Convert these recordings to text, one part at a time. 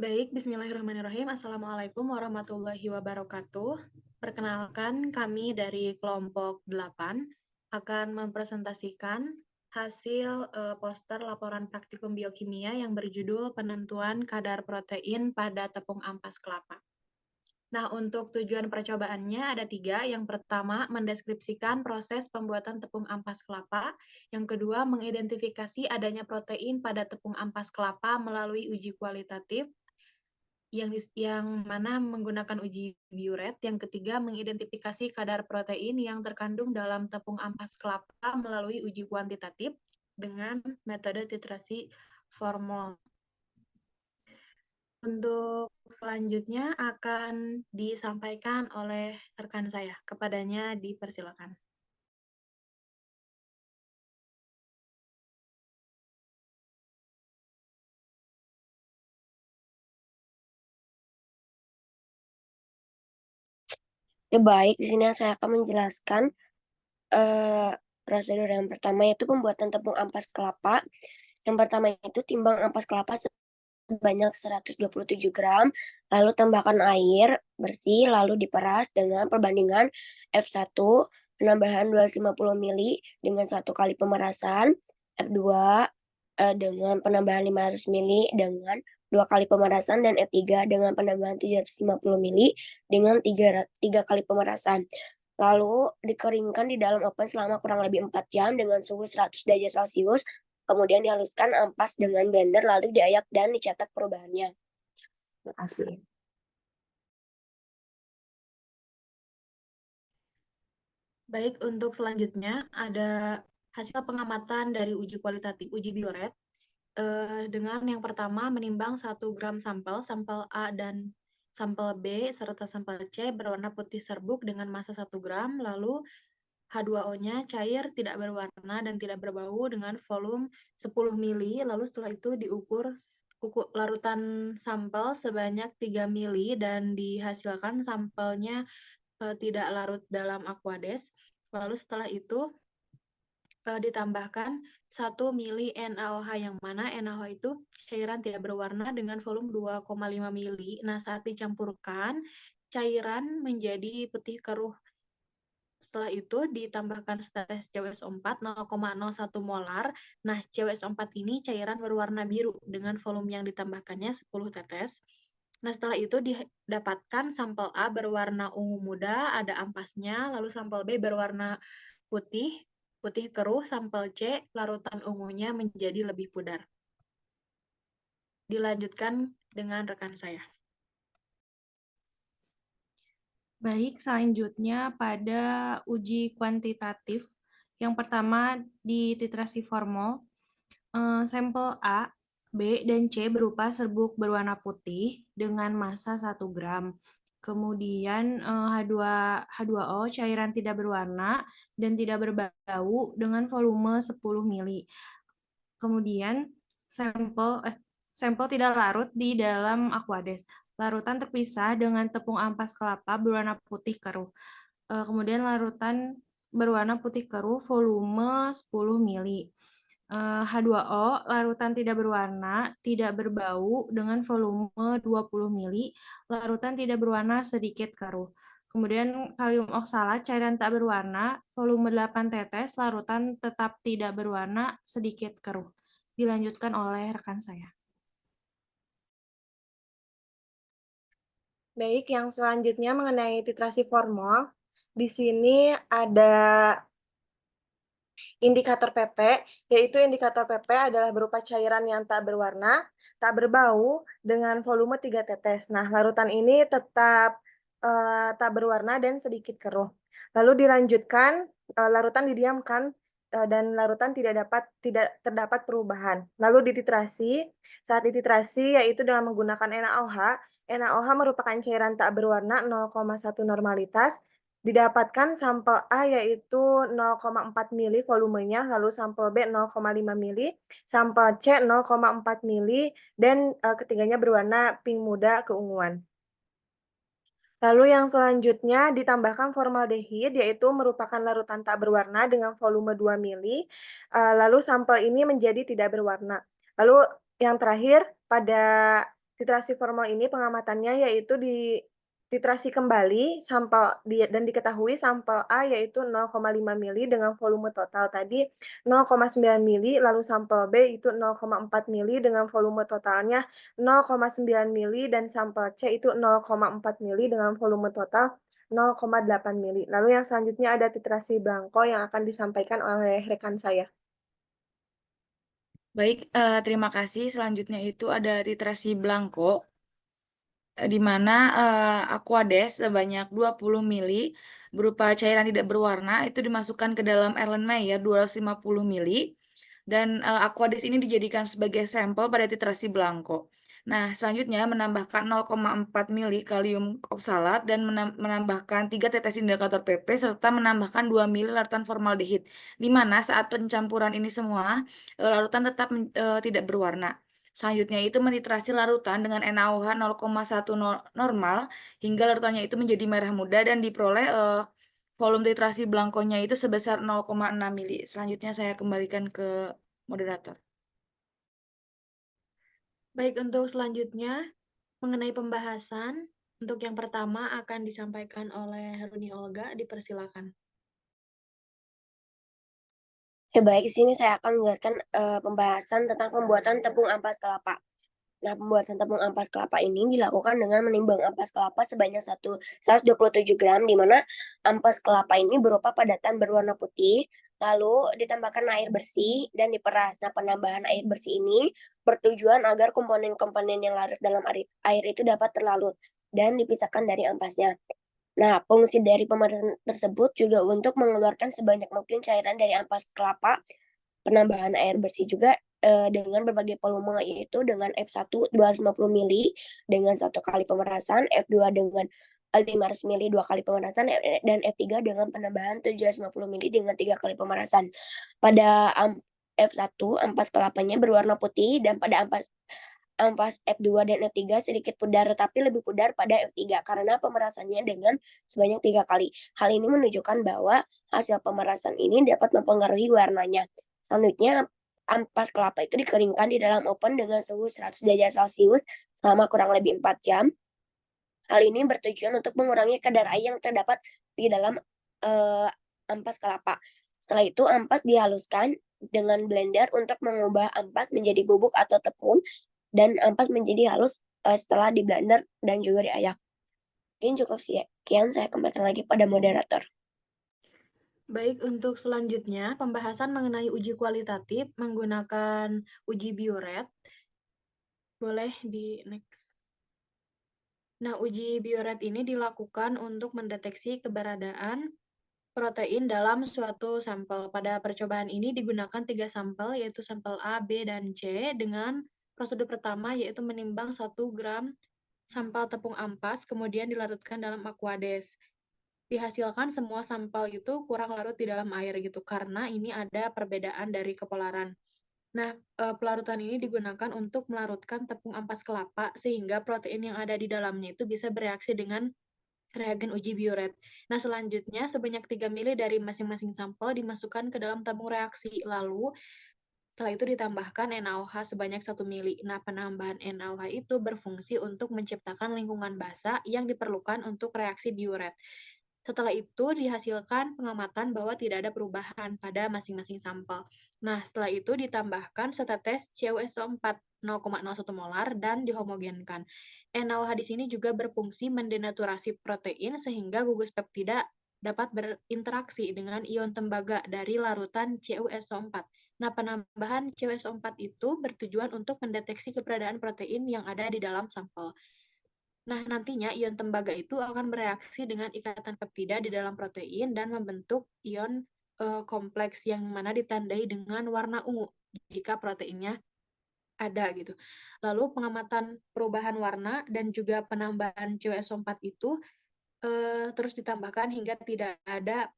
Baik, bismillahirrahmanirrahim. Assalamualaikum warahmatullahi wabarakatuh. Perkenalkan, kami dari kelompok 8 akan mempresentasikan hasil poster laporan praktikum biokimia yang berjudul Penentuan Kadar Protein pada Tepung Ampas Kelapa. Nah, untuk tujuan percobaannya ada 3. Yang pertama, mendeskripsikan proses pembuatan tepung ampas kelapa. Yang kedua, mengidentifikasi adanya protein pada tepung ampas kelapa melalui uji kualitatif yang mana menggunakan uji Biuret. Yang ketiga, mengidentifikasi kadar protein yang terkandung dalam tepung ampas kelapa melalui uji kuantitatif dengan metode titrasi formol. Untuk selanjutnya akan disampaikan oleh rekan saya. Kepadanya dipersilakan. Ya baik, di sini saya akan menjelaskan prosedur yang pertama yaitu pembuatan tepung ampas kelapa. Yang pertama itu timbang ampas kelapa sebanyak 127 gram, lalu tambahkan air bersih, lalu diperas dengan perbandingan F1, penambahan 250 ml dengan 1 kali pemerasan, F2 dengan penambahan 500 ml dengan 2 kali pemerasan, dan F3 dengan penambahan 750 ml dengan 3 kali pemerasan. Lalu dikeringkan di dalam oven selama kurang lebih 4 jam dengan suhu 100 derajat Celcius. Kemudian dihaluskan ampas dengan blender, lalu diayak dan dicetak perubahannya. Terima kasih. Baik, untuk selanjutnya ada hasil pengamatan dari uji kualitatif uji Biuret dengan yang pertama menimbang 1 gram sampel A dan sampel B serta sampel C berwarna putih serbuk dengan massa 1 gram, lalu H2O-nya cair, tidak berwarna, dan tidak berbau dengan volume 10 mili. Lalu setelah itu diukur larutan sampel sebanyak 3 mili dan dihasilkan sampelnya tidak larut dalam Aquades. Lalu setelah itu ditambahkan 1 mili NaOH, yang mana NaOH itu cairan tidak berwarna dengan volume 2,5 mili. Nah, saat dicampurkan, cairan menjadi putih keruh. Setelah itu ditambahkan tetes CWSO4 0,01 molar. Nah, CWSO4 ini cairan berwarna biru dengan volume yang ditambahkannya 10 tetes. Nah, setelah itu didapatkan sampel A berwarna ungu muda, ada ampasnya, lalu sampel B berwarna putih, putih keruh, sampel C larutan ungunya menjadi lebih pudar. Dilanjutkan dengan rekan saya. Baik, selanjutnya pada uji kuantitatif. Yang pertama di titrasi formol, sampel A, B, dan C berupa serbuk berwarna putih dengan massa 1 gram. Kemudian H2O cairan tidak berwarna dan tidak berbau dengan volume 10 mili. Kemudian sampel tidak larut di dalam Aquades. Larutan terpisah dengan tepung ampas kelapa berwarna putih keruh. Kemudian larutan berwarna putih keruh volume 10 mili. H2O larutan tidak berwarna, tidak berbau dengan volume 20 mili. Larutan tidak berwarna sedikit keruh. Kemudian kalium oksalat cairan tak berwarna, volume 8 tetes, larutan tetap tidak berwarna, sedikit keruh. Dilanjutkan oleh rekan saya. Baik, yang selanjutnya mengenai titrasi formol. Di sini ada indikator PP, yaitu indikator PP adalah berupa cairan yang tak berwarna, tak berbau, dengan volume 3 tetes. Nah, larutan ini tetap tak berwarna dan sedikit keruh. Lalu dilanjutkan, larutan didiamkan dan larutan tidak terdapat perubahan. Lalu dititrasi, saat dititrasi yaitu dengan menggunakan NaOH. NaOH merupakan cairan tak berwarna 0,1 normalitas. Didapatkan sampel A yaitu 0,4 mili volumenya, lalu sampel B 0,5 mili, sampel C 0,4 mili, dan ketiganya berwarna pink muda keunguan. Lalu yang selanjutnya ditambahkan formaldehid, yaitu merupakan larutan tak berwarna dengan volume 2 mili, lalu sampel ini menjadi tidak berwarna. Lalu yang terakhir pada Titrasi formal ini pengamatannya yaitu titrasi kembali sampel dan diketahui sampel A yaitu 0,5 mili dengan volume total tadi 0,9 mili, lalu sampel B itu 0,4 mili dengan volume totalnya 0,9 mili dan sampel C itu 0,4 mili dengan volume total 0,8 mili. Lalu yang selanjutnya ada titrasi blanko yang akan disampaikan oleh rekan saya. Baik, terima kasih. Selanjutnya itu ada titrasi blanko, di mana Aquades sebanyak 20 mili berupa cairan tidak berwarna itu dimasukkan ke dalam Erlenmeyer 250 mili dan Aquades ini dijadikan sebagai sampel pada titrasi blanko. Nah, selanjutnya menambahkan 0,4 mili kalium oksalat dan menambahkan 3 tetes indikator PP serta menambahkan 2 mili larutan formaldehid. Di mana saat pencampuran ini semua larutan tetap tidak berwarna. Selanjutnya itu menitrasi larutan dengan NaOH 0,1 normal hingga larutannya itu menjadi merah muda dan diperoleh volume titrasi blankonya itu sebesar 0,6 mili. Selanjutnya saya kembalikan ke moderator. Baik, untuk selanjutnya mengenai pembahasan, untuk yang pertama akan disampaikan oleh Runi Olga, dipersilakan. Oke, baik, di sini saya akan menjelaskan pembahasan tentang pembuatan tepung ampas kelapa. Nah, pembuatan tepung ampas kelapa ini dilakukan dengan menimbang ampas kelapa sebanyak 127 gram, di mana ampas kelapa ini berupa padatan berwarna putih, lalu ditambahkan air bersih dan diperas. Nah, penambahan air bersih ini bertujuan agar komponen-komponen yang larut dalam air itu dapat terlarut dan dipisahkan dari ampasnya. Nah, fungsi dari pemerasan tersebut juga untuk mengeluarkan sebanyak mungkin cairan dari ampas kelapa. Penambahan air bersih juga dengan berbagai volume, yaitu dengan F1 250 mili dengan 1 kali pemerasan, F2 dengan 500 mili 2 kali pemerasan, dan F3 dengan penambahan 750 mili dengan 3 kali pemerasan. Pada F1 ampas kelapanya berwarna putih dan pada ampas F2 dan F3 sedikit pudar, tetapi lebih pudar pada F3 karena pemerasannya dengan sebanyak 3 kali. Hal ini menunjukkan bahwa hasil pemerasan ini dapat mempengaruhi warnanya. Selanjutnya, ampas kelapa itu dikeringkan di dalam oven dengan suhu 100 derajat Celcius selama kurang lebih 4 jam. Hal ini bertujuan untuk mengurangi kadar air yang terdapat di dalam ampas kelapa. Setelah itu, ampas dihaluskan dengan blender untuk mengubah ampas menjadi bubuk atau tepung, dan ampas menjadi halus setelah di blender dan juga diayak. Mungkin cukup sekian, saya kembalikan lagi pada moderator. Baik, untuk selanjutnya pembahasan mengenai uji kualitatif menggunakan uji bioret. Boleh di next. Nah, uji bioret ini dilakukan untuk mendeteksi keberadaan protein dalam suatu sampel. Pada percobaan ini digunakan 3 sampel, yaitu sampel A, B, dan C, dengan prosedur pertama yaitu menimbang 1 gram sampel tepung ampas, kemudian dilarutkan dalam Aquades. Dihasilkan semua sampel itu kurang larut di dalam air gitu, karena ini ada perbedaan dari kepolaran. Nah, pelarutan ini digunakan untuk melarutkan tepung ampas kelapa, sehingga protein yang ada di dalamnya itu bisa bereaksi dengan reagen uji bioret. Nah, selanjutnya sebanyak 3 mili dari masing-masing sampel dimasukkan ke dalam tabung reaksi. Lalu, setelah itu ditambahkan NaOH sebanyak 1 mili. Nah, penambahan NaOH itu berfungsi untuk menciptakan lingkungan basa yang diperlukan untuk reaksi bioret. Setelah itu dihasilkan pengamatan bahwa tidak ada perubahan pada masing-masing sampel. Nah, setelah itu ditambahkan setetes CuSO4 0,01 molar dan dihomogenkan. NaOH di sini juga berfungsi mendenaturasi protein sehingga gugus peptida dapat berinteraksi dengan ion tembaga dari larutan CuSO4. Nah, penambahan CuSO4 itu bertujuan untuk mendeteksi keberadaan protein yang ada di dalam sampel. Nah, nantinya ion tembaga itu akan bereaksi dengan ikatan peptida di dalam protein dan membentuk ion kompleks yang mana ditandai dengan warna ungu jika proteinnya ada gitu. Lalu pengamatan perubahan warna dan juga penambahan CuSO4 itu terus ditambahkan hingga tidak ada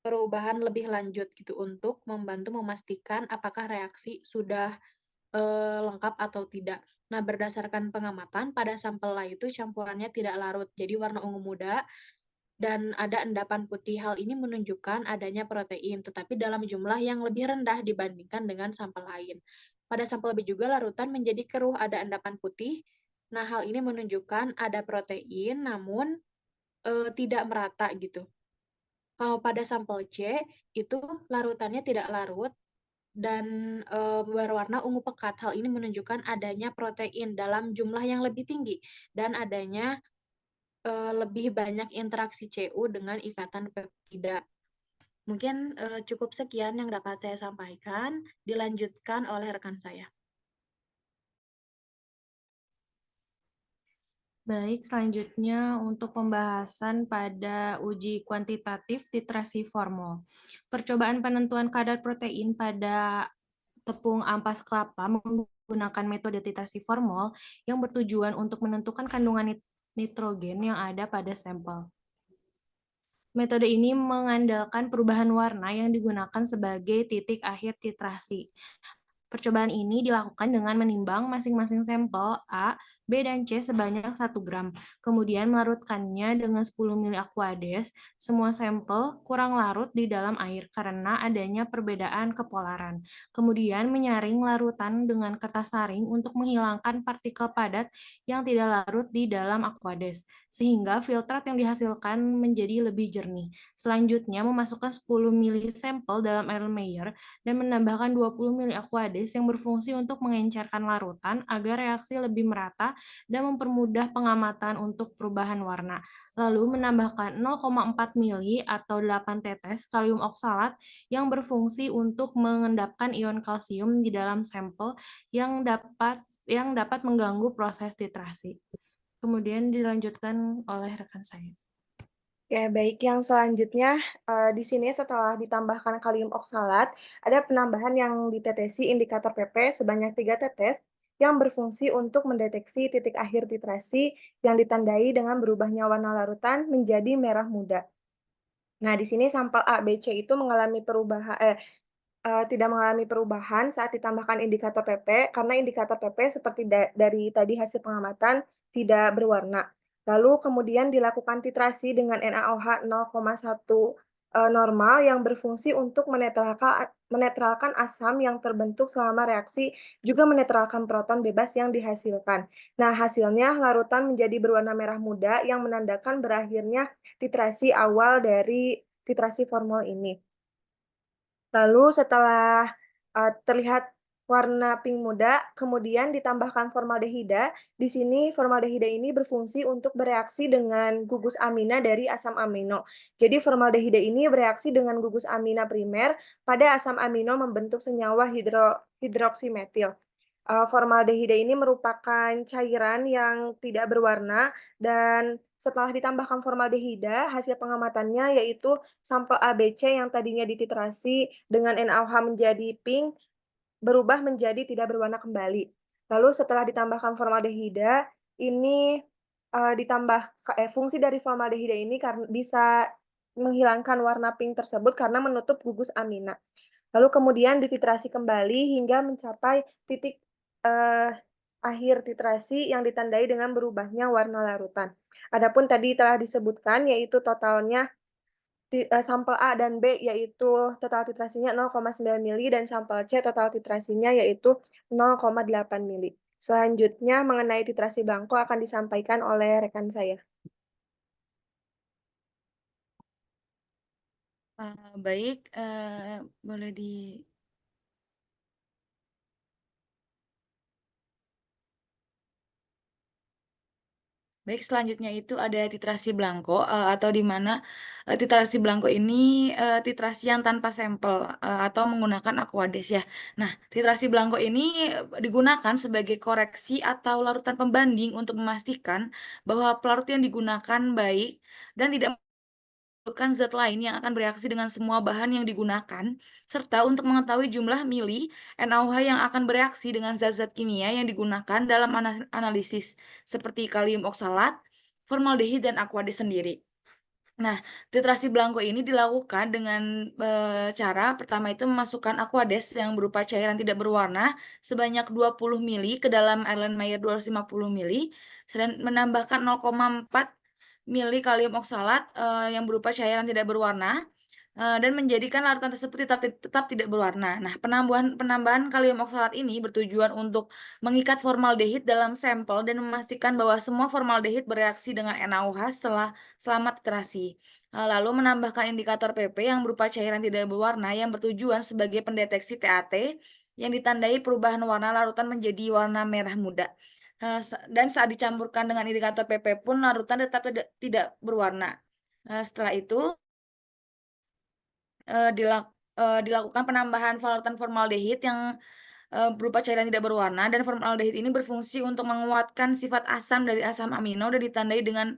perubahan lebih lanjut gitu untuk membantu memastikan apakah reaksi sudah lengkap atau tidak. Nah, berdasarkan pengamatan, pada sampel La itu campurannya tidak larut, jadi warna ungu muda dan ada endapan putih. Hal ini menunjukkan adanya protein, tetapi dalam jumlah yang lebih rendah dibandingkan dengan sampel lain. Pada sampel B juga larutan menjadi keruh, ada endapan putih. Nah, hal ini menunjukkan ada protein namun tidak merata gitu. Kalau pada sampel C, itu larutannya tidak larut dan berwarna ungu pekat. Hal ini menunjukkan adanya protein dalam jumlah yang lebih tinggi dan adanya lebih banyak interaksi CU dengan ikatan peptida. Mungkin cukup sekian yang dapat saya sampaikan, dilanjutkan oleh rekan saya. Baik, selanjutnya untuk pembahasan pada uji kuantitatif titrasi formol. Percobaan penentuan kadar protein pada tepung ampas kelapa menggunakan metode titrasi formol yang bertujuan untuk menentukan kandungan nitrogen yang ada pada sampel. Metode ini mengandalkan perubahan warna yang digunakan sebagai titik akhir titrasi. Percobaan ini dilakukan dengan menimbang masing-masing sampel A, B, dan C sebanyak 1 gram. Kemudian melarutkannya dengan 10 ml Aquades. Semua sampel kurang larut di dalam air karena adanya perbedaan kepolaran. Kemudian menyaring larutan dengan kertas saring untuk menghilangkan partikel padat yang tidak larut di dalam Aquades, sehingga filtrat yang dihasilkan menjadi lebih jernih. Selanjutnya memasukkan 10 ml sampel dalam Erlenmeyer dan menambahkan 20 ml Aquades yang berfungsi untuk mengencerkan larutan agar reaksi lebih merata dan mempermudah pengamatan untuk perubahan warna. Lalu menambahkan 0,4 mili atau 8 tetes kalium oksalat yang berfungsi untuk mengendapkan ion kalsium di dalam sampel yang dapat mengganggu proses titrasi. Kemudian dilanjutkan oleh rekan saya. Oke, baik. Yang selanjutnya, di sini setelah ditambahkan kalium oksalat, ada penambahan yang ditetesi indikator PP sebanyak 3 tetes yang berfungsi untuk mendeteksi titik akhir titrasi yang ditandai dengan berubahnya warna larutan menjadi merah muda. Nah, di sini sampel A, B, C itu tidak mengalami perubahan saat ditambahkan indikator PP, karena indikator PP seperti dari tadi hasil pengamatan tidak berwarna. Lalu kemudian dilakukan titrasi dengan NaOH 0,1 normal yang berfungsi untuk menetralkan asam yang terbentuk selama reaksi, juga menetralkan proton bebas yang dihasilkan. Nah, hasilnya larutan menjadi berwarna merah muda yang menandakan berakhirnya titrasi awal dari titrasi formol ini. Lalu setelah terlihat warna pink muda, kemudian ditambahkan formaldehida. Di sini formaldehida ini berfungsi untuk bereaksi dengan gugus amina dari asam amino. Jadi formaldehida ini bereaksi dengan gugus amina primer pada asam amino membentuk senyawa hidroksimetil. Formaldehida ini merupakan cairan yang tidak berwarna dan setelah ditambahkan formaldehida, hasil pengamatannya yaitu sampel ABC yang tadinya dititrasi dengan NaOH menjadi pink, berubah menjadi tidak berwarna kembali. Lalu setelah ditambahkan formaldehida, ini fungsi dari formaldehida ini bisa menghilangkan warna pink tersebut karena menutup gugus amina. Lalu kemudian dititrasi kembali hingga mencapai titik akhir titrasi yang ditandai dengan berubahnya warna larutan. Adapun tadi telah disebutkan yaitu totalnya sampel A dan B yaitu total titrasinya 0,9 mili dan sampel C total titrasinya yaitu 0,8 mili. Selanjutnya mengenai titrasi blanko akan disampaikan oleh rekan saya. Baik, boleh di Baik, selanjutnya itu ada titrasi blanko atau di mana titrasi blanko ini titrasi yang tanpa sampel atau menggunakan Aquades ya. Nah, titrasi blanko ini digunakan sebagai koreksi atau larutan pembanding untuk memastikan bahwa pelarut yang digunakan baik dan tidak menimbulkan zat lain yang akan bereaksi dengan semua bahan yang digunakan, serta untuk mengetahui jumlah mili NaOH yang akan bereaksi dengan zat-zat kimia yang digunakan dalam analisis, seperti kalium oksalat, formaldehid, dan Aquades sendiri. Nah, titrasi blanko ini dilakukan dengan cara pertama itu memasukkan Aquades yang berupa cairan tidak berwarna sebanyak 20 mili ke dalam Erlenmeyer 250 mili dan menambahkan 0,4 mili kalium oksalat yang berupa cairan tidak berwarna dan menjadikan larutan tersebut tetap tidak berwarna. Nah, penambahan kalium oksalat ini bertujuan untuk mengikat formaldehid dalam sampel dan memastikan bahwa semua formaldehid bereaksi dengan NaOH selama titrasi. Lalu menambahkan indikator PP yang berupa cairan tidak berwarna yang bertujuan sebagai pendeteksi TAT yang ditandai perubahan warna larutan menjadi warna merah muda. Dan saat dicampurkan dengan indikator PP pun larutan tetap tidak berwarna. Setelah itu dilakukan penambahan larutan formaldehid yang berupa cairan tidak berwarna, dan formaldehid ini berfungsi untuk menguatkan sifat asam dari asam amino dan ditandai dengan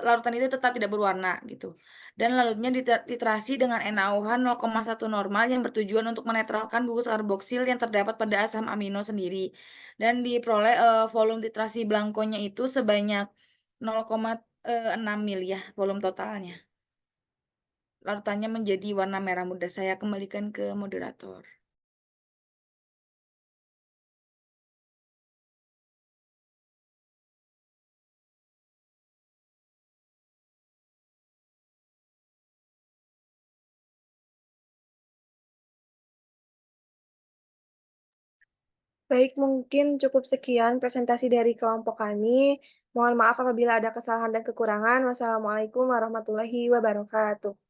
larutan itu tetap tidak berwarna gitu. Dan lalunya literasi dengan NaOH 0,1 normal yang bertujuan untuk menetralkan gugus karboksil yang terdapat pada asam amino sendiri. Dan diperoleh volume titrasi blankonya itu sebanyak 0,6 mili ya, volume totalnya. Larutannya menjadi warna merah muda. Saya kembalikan ke moderator. Baik, mungkin cukup sekian presentasi dari kelompok kami. Mohon maaf apabila ada kesalahan dan kekurangan. Wassalamualaikum warahmatullahi wabarakatuh.